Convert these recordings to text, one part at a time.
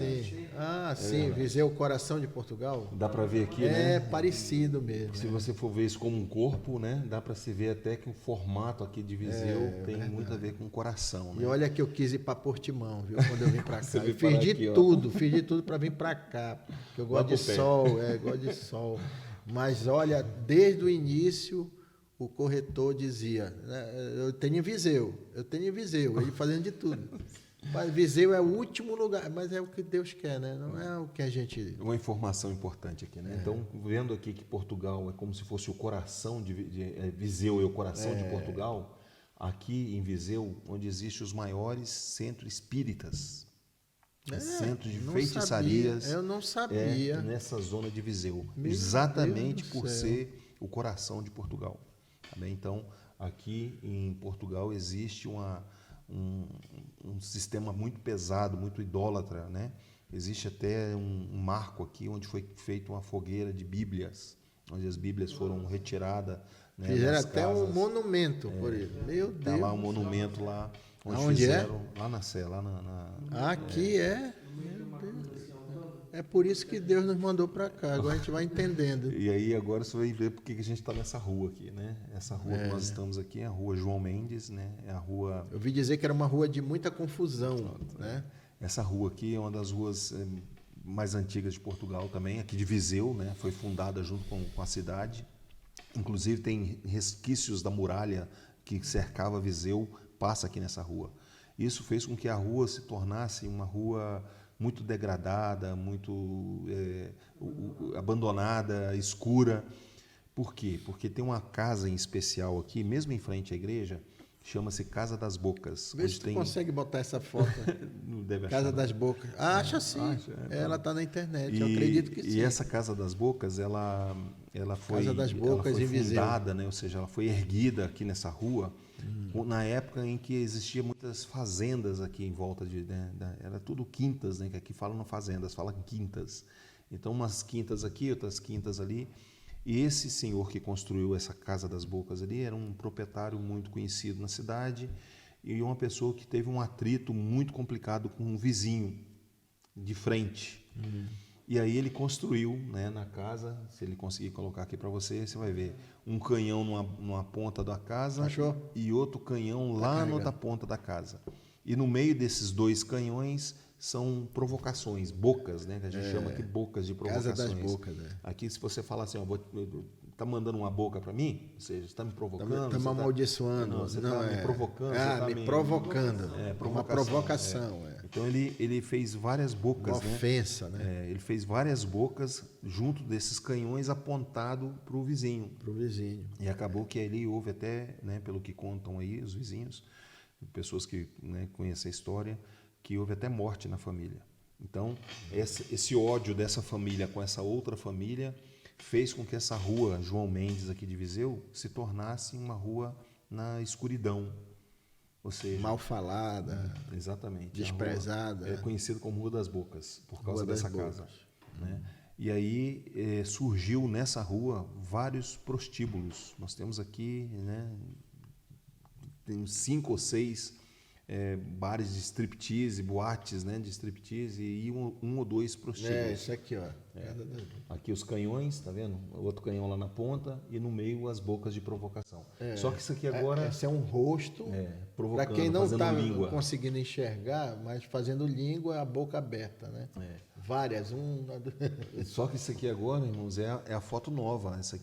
Sim. Ah, sim, Viseu, coração de Portugal. Dá para ver aqui, né? É parecido mesmo. Se você for ver isso como um corpo, né? Dá para se ver até que o formato aqui de Viseu tem muito a ver com o coração, né? E olha que eu quis ir para Portimão, viu? Quando eu vim para cá. Você Eu veio fiz parar de aqui, ó. tudo, fiz de tudo para vir para cá. Porque eu gosto Lá de pro pé. sol, gosto de sol. Mas olha, desde o início, o corretor dizia, né, eu tenho em Viseu, ele fazendo de tudo. Mas Viseu é o último lugar, mas é o que Deus quer, né? Não é o que a gente... Uma informação importante aqui, né? Então, vendo aqui que Portugal é como se fosse o coração Viseu é o coração de Portugal, aqui em Viseu, onde existem os maiores centros espíritas, centros de não feitiçarias. sabia, eu não sabia. Nessa zona de Viseu, Meu exatamente Deus do por céu. ser o coração de Portugal. Tá bem? Então, aqui em Portugal existe um sistema muito pesado, muito idólatra, né? Existe até um marco aqui onde foi feita uma fogueira de Bíblias, onde as Bíblias foram retiradas. Né, Fizeram das até casas. um monumento por ele. Meu Tá Deus. lá um monumento lá, onde Aonde fizeram, lá na Sé, lá na Aqui é. Meu Deus. É por isso que Deus nos mandou para cá. Agora a gente vai entendendo. E aí agora você vai ver porque que a gente está nessa rua aqui, né? Essa rua que nós estamos aqui é a rua João Mendes, né? É a rua... Eu ouvi dizer que era uma rua de muita confusão, né? Essa rua aqui é uma das ruas mais antigas de Portugal também, aqui de Viseu, né? Foi fundada junto com a cidade. Inclusive tem resquícios da muralha que cercava Viseu, passa aqui nessa rua. Isso fez com que a rua se tornasse uma rua muito degradada, muito abandonada, escura. Por quê? Porque tem uma casa em especial aqui, mesmo em frente à igreja, chama-se Casa das Bocas. Vê se tu consegue botar essa foto. Não deve achar. Casa das Bocas. Acha sim. Ela está na internet, eu acredito que sim. E essa Casa das Bocas, ela foi, Casa das Bocas, ela foi em Viseu. fundada, né? Ou seja, ela foi erguida aqui nessa rua, na época em que existia muitas fazendas aqui em volta era tudo quintas, né? Que aqui falam fazendas, falam quintas. Então, umas quintas aqui, outras quintas ali. E esse senhor que construiu essa Casa das Bocas ali era um proprietário muito conhecido na cidade e uma pessoa que teve um atrito muito complicado com um vizinho de frente. E aí ele construiu, né, na casa, se ele conseguir colocar aqui para você, você vai ver um canhão numa ponta da casa. Achou? E outro canhão lá na outra ponta da casa. E no meio desses dois canhões são provocações, bocas, né? Que a gente chama aqui bocas de provocações. Casa das Bocas, né? Aqui, se você falar assim, ó, tá mandando uma boca para mim, ou seja, você está me provocando. Está me amaldiçoando. Não, você está me provocando. Ah, você tá me provocando. Uma provocação. Então ele fez várias bocas, Uma ofensa, né? Ele fez várias bocas junto desses canhões apontado para o vizinho. Para o vizinho. E acabou que ali houve até, né, pelo que contam aí os vizinhos, pessoas que, né, conhecem a história, que houve até morte na família. Então, esse ódio dessa família com essa outra família fez com que essa rua João Mendes aqui de Viseu se tornasse uma rua na escuridão. Ou seja, mal falada, exatamente, desprezada. É conhecido como Rua das Bocas, por causa dessa casa. Né? E aí surgiu nessa rua vários prostíbulos. Nós temos aqui, né, tem 5 ou 6 bares de striptease, boates, né, de striptease e um ou dois prostíbulos. Isso aqui, ó. Aqui os canhões, tá vendo? O outro canhão lá na ponta e no meio as bocas de provocação. Só que isso aqui agora... Esse é um rosto, provocando, para quem não está língua. conseguindo enxergar, mas fazendo língua, a boca aberta, né? Várias, Só que isso aqui agora, irmãos, é a foto nova. Isso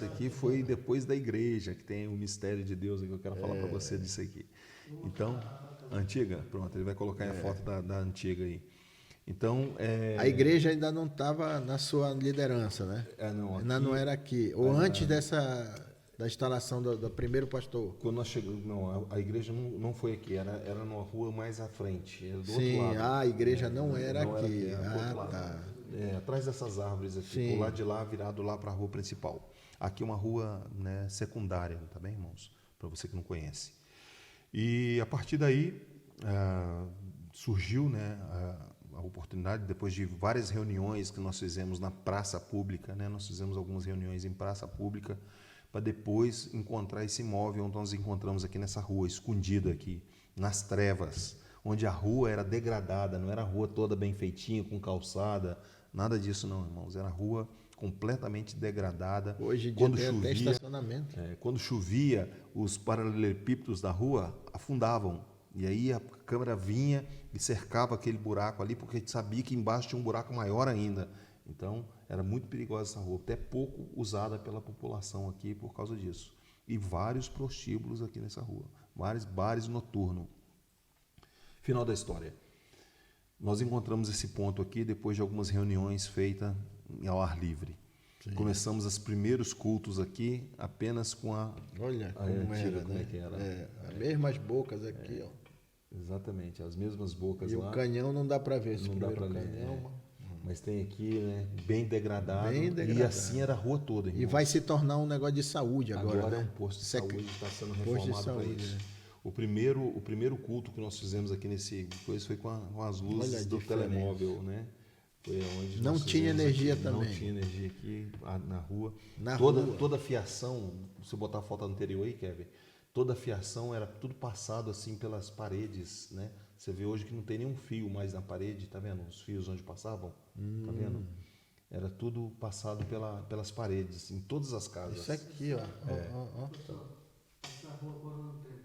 aqui foi depois da igreja, que tem o mistério de Deus, que eu quero falar para você disso aqui. Então, a antiga, pronto, ele vai colocar a foto da antiga aí. Então, a igreja ainda não estava na sua liderança, né? Ainda não era aqui. Ou antes da instalação do primeiro pastor. Quando nós chegamos, não, a igreja não foi aqui, era numa rua mais à frente, era do outro lado. A igreja não era aqui. Tá. Atrás dessas árvores aqui, por lado de lá, virado lá para a rua principal. Aqui é uma rua, né, secundária, tá bem, irmãos? Para você que não conhece. E a partir daí surgiu, né, a oportunidade, depois de várias reuniões que nós fizemos na praça pública, né, nós fizemos algumas reuniões em praça pública, para depois encontrar esse imóvel onde nós encontramos aqui nessa rua, escondido aqui, nas trevas, onde a rua era degradada, não era a rua toda bem feitinha, com calçada, nada disso não, irmãos. Era a rua completamente degradada. Hoje em dia Quando tem até chovia, estacionamento. quando chovia, os paralelepípedos da rua afundavam. E aí a câmera vinha e cercava aquele buraco ali, porque a gente sabia que embaixo tinha um buraco maior ainda. Então, era muito perigosa essa rua, até pouco usada pela população aqui por causa disso. E vários prostíbulos aqui nessa rua, vários bares noturnos. Final da história. Nós encontramos esse ponto aqui depois de algumas reuniões feitas ao ar livre. Sim. Começamos os primeiros cultos aqui apenas com a... Olha como antiga, era, como né? É que era. As mesmas bocas aqui, ó. Exatamente, as mesmas bocas e lá. E o canhão não dá para ver, esse não dá para ler. Mas tem aqui, né, bem degradado. E assim era a rua toda, irmãos. E vai se tornar um negócio de saúde agora. Agora né? É um posto de saúde, está sendo reformado para isso. Né? O primeiro culto que nós fizemos aqui nesse coisa foi com as luzes do telemóvel, né? Foi onde não tinha energia aqui. também. Não tinha energia aqui na rua. Na toda a fiação, se botar a foto anterior aí, Kevin, toda a fiação era tudo passado assim pelas paredes, né? Você vê hoje que não tem nenhum fio mais na parede, tá vendo? Os fios onde passavam, tá vendo? Era tudo passado pelas paredes, em todas as casas. Isso aqui, ó. Essa rua parou no tempo.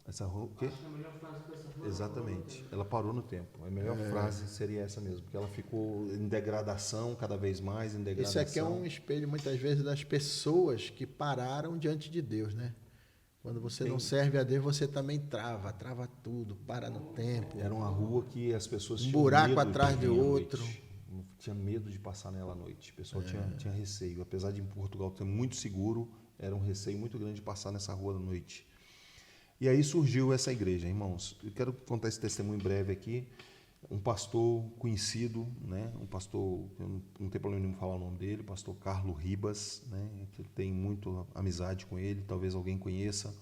Essa rua, o quê? Acho que a melhor frase que essa rua Exatamente. Ela parou no tempo. A melhor frase seria essa mesmo, porque ela ficou em degradação, cada vez mais em degradação. Isso aqui é um espelho, muitas vezes, das pessoas que pararam diante de Deus, né? Quando você não serve a Deus, você também trava tudo, para no tempo. Era uma rua que as pessoas tinham medo buraco atrás de outro. Tinha medo de passar nela à noite. O pessoal tinha receio. Apesar de em Portugal ter muito seguro, era um receio muito grande de passar nessa rua à noite. E aí surgiu essa igreja, irmãos. Eu quero contar esse testemunho breve aqui. Um pastor conhecido, né? Um pastor, eu não tenho problema nenhum falar o nome dele, o pastor Carlos Ribas, né? Que eu tenho muito amizade com ele, talvez alguém conheça.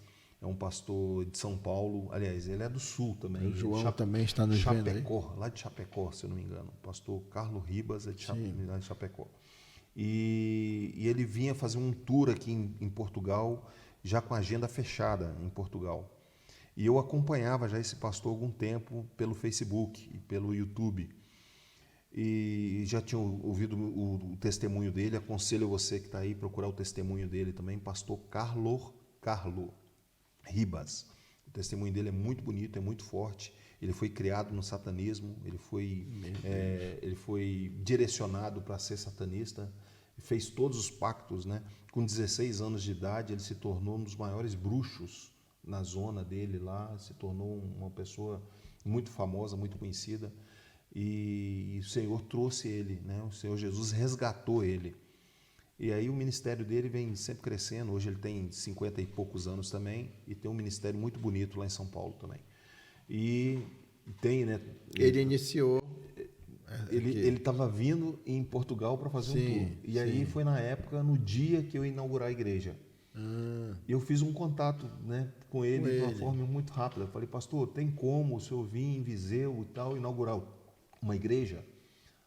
É um pastor de São Paulo, aliás, ele é do Sul também. O João também está nos vendo aí. Lá de Chapecó, se eu não me engano. O pastor Carlos Ribas é de Chapecó. E ele vinha fazer um tour aqui em Portugal, já com a agenda fechada em Portugal. E eu acompanhava já esse pastor há algum tempo pelo Facebook e pelo YouTube. E já tinha ouvido o testemunho dele. Aconselho você que está aí procurar o testemunho dele também, pastor Carlos Ribas. O testemunho dele é muito bonito, é muito forte. Ele foi criado no satanismo, ele foi direcionado para ser satanista, fez todos os pactos, né? Com 16 anos de idade, ele se tornou um dos maiores bruxos na zona dele lá, se tornou uma pessoa muito famosa, muito conhecida, e o Senhor trouxe ele, né? O Senhor Jesus resgatou ele. E aí o ministério dele vem sempre crescendo. Hoje ele tem 50 e poucos anos também, e tem um ministério muito bonito lá em São Paulo também. E tem, né? Ele iniciou... Ele estava vindo em Portugal para fazer um tour. E aí foi na época, no dia que eu ia inaugurar a igreja. Eu fiz um contato, né, com ele de uma forma muito rápida. Eu falei, pastor, tem como o senhor vir em Viseu e tal, inaugurar uma igreja?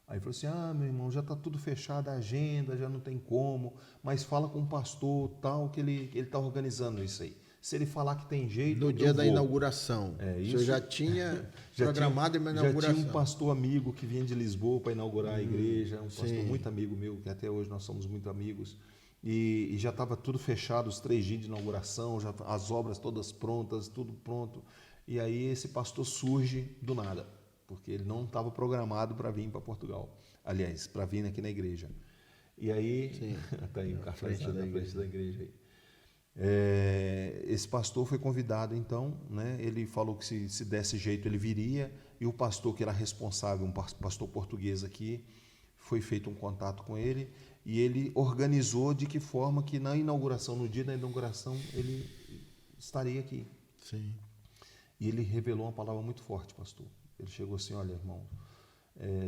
Aí ele falou assim, meu irmão, já está tudo fechado a agenda, já não tem como, mas fala com o pastor tal, que ele está organizando isso aí. Se ele falar que tem jeito, no dia da inauguração. O senhor já tinha programado uma inauguração. Já tinha um pastor amigo que vinha de Lisboa para inaugurar a igreja, um pastor muito amigo meu, que até hoje nós somos muito amigos. E já estava tudo fechado, os 3 dias de inauguração, já as obras todas prontas, tudo pronto. E aí esse pastor surge do nada, porque ele não estava programado para vir para Portugal. Aliás, para vir aqui na igreja. E aí, está aí o cartaz na frente da igreja aí. Esse pastor foi convidado, então, né? Ele falou que se desse jeito ele viria, e o pastor que era responsável, um pastor português aqui, foi feito um contato com ele, e ele organizou de que forma que na inauguração, no dia da inauguração, ele estaria aqui. Sim. E ele revelou uma palavra muito forte, pastor. Ele chegou assim, olha, irmão,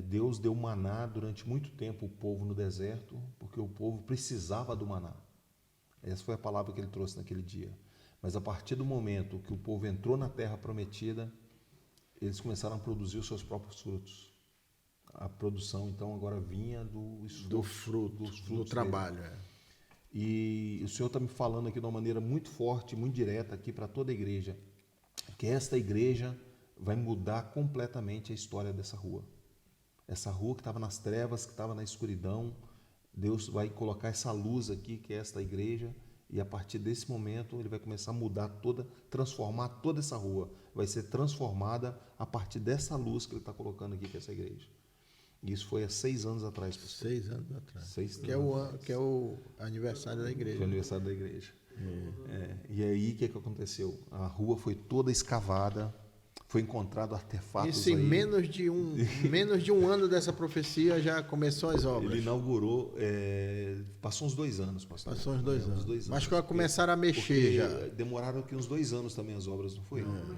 Deus deu maná durante muito tempo ao povo no deserto, porque o povo precisava do maná. Essa foi a palavra que ele trouxe naquele dia. Mas a partir do momento que o povo entrou na terra prometida, eles começaram a produzir os seus próprios frutos. A produção, então, agora vinha dos frutos do trabalho. E o Senhor está me falando aqui de uma maneira muito forte, muito direta aqui para toda a igreja, que esta igreja vai mudar completamente a história dessa rua. Essa rua que estava nas trevas, que estava na escuridão, Deus vai colocar essa luz aqui, que é esta igreja, e a partir desse momento ele vai começar a mudar transformar toda essa rua. Vai ser transformada a partir dessa luz que ele está colocando aqui, que é essa igreja. Isso foi há 6 anos atrás, pastor. 6 anos atrás. 6 Que é o aniversário da igreja. Foi o aniversário da igreja. E aí, o que aconteceu? A rua foi toda escavada, foi encontrado artefatos. Isso em aí. menos de um ano dessa profecia já começou as obras. Ele inaugurou, passou uns 2 anos, pastor. Passou uns 2 anos. 2 Mas anos. começaram a mexer já. Demoraram aqui uns 2 anos também as obras, não foi? Como é que foi?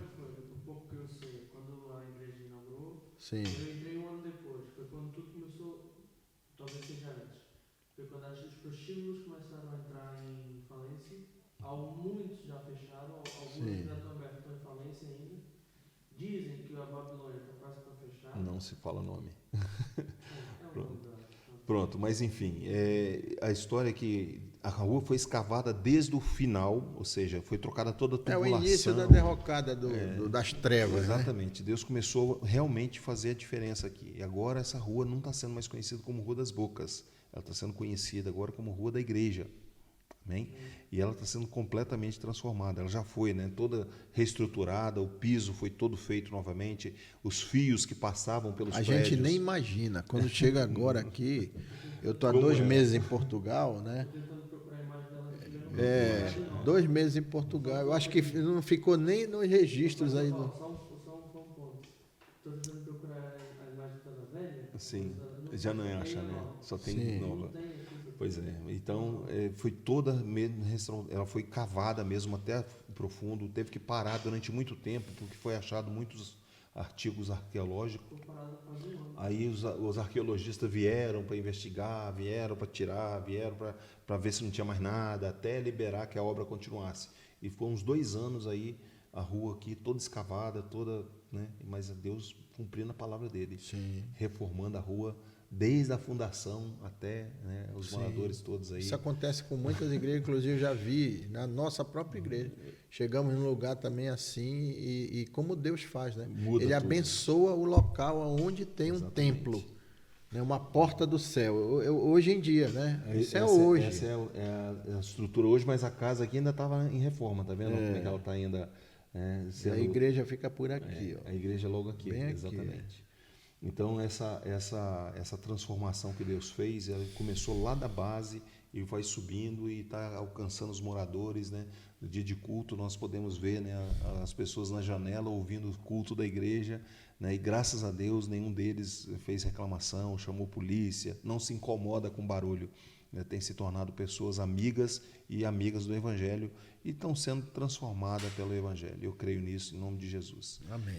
Um pouco que eu sei, quando a igreja inaugurou, Sim. eu entrei um ano depois, foi quando tudo começou, talvez seja antes. Foi quando os prostíbulos começaram a entrar em falência, muitos já fecharam, alguns Sim. ainda estão abertos, estão em falência ainda. Dizem que a Babilônia está quase para fechar. Não se fala nome. É um nome da... Pronto, mas enfim, a história é que a rua foi escavada desde o final, ou seja, foi trocada toda a É tubulação. o início da derrocada das trevas, né? Exatamente. Deus começou realmente a fazer a diferença aqui. E agora essa rua não está sendo mais conhecida como Rua das Bocas. Ela está sendo conhecida agora como Rua da Igreja. Amém? E ela está sendo completamente transformada. Ela já foi, né, toda reestruturada, o piso foi todo feito novamente, os fios que passavam pelos A prédios. gente nem imagina. Quando chega agora aqui, eu estou há Como 2 é? meses em Portugal, né? Estou tentando procurar a imagem dela aqui. 2 meses em Portugal. Eu acho que não ficou nem nos registros aí. Só um ponto. Estou tentando procurar a imagem toda velha. Sim, mas já não tem acha, né? nova. Só tem Sim. nova. Não tem aqui. Pois é, então foi toda mesmo, ela foi cavada mesmo até profundo, teve que parar durante muito tempo, porque foi achado muitos artigos arqueológicos. Ficou parado quase um ano. Aí os arqueologistas vieram para investigar, vieram para tirar, vieram para ver se não tinha mais nada, até liberar que a obra continuasse. E foi uns 2 anos aí, a rua aqui toda escavada, toda, né? Mas Deus cumprindo a palavra dele, Sim. reformando a rua, desde a fundação até, né, os Sim. moradores todos aí. Isso acontece com muitas igrejas, inclusive eu já vi na nossa própria igreja. Chegamos num lugar também assim e como Deus faz, né? Muda Ele tudo. abençoa o local onde tem um Exatamente. templo, né? Uma porta do céu. Hoje em dia, né? Isso é Essa- hoje. Essa é a estrutura hoje, mas a casa aqui ainda estava em reforma, tá vendo como é que ela está ainda E sendo... a igreja fica por aqui, ó. A igreja logo aqui, Bem aqui. exatamente. Então, essa transformação que Deus fez, ela começou lá da base e vai subindo e está alcançando os moradores, né? No dia de culto, nós podemos ver, né, as pessoas na janela ouvindo o culto da igreja, né? E graças a Deus, nenhum deles fez reclamação, chamou polícia, não se incomoda com barulho. Né? Tem se tornado pessoas amigas e amigas do Evangelho e estão sendo transformadas pelo Evangelho. Eu creio nisso, em nome de Jesus. Amém.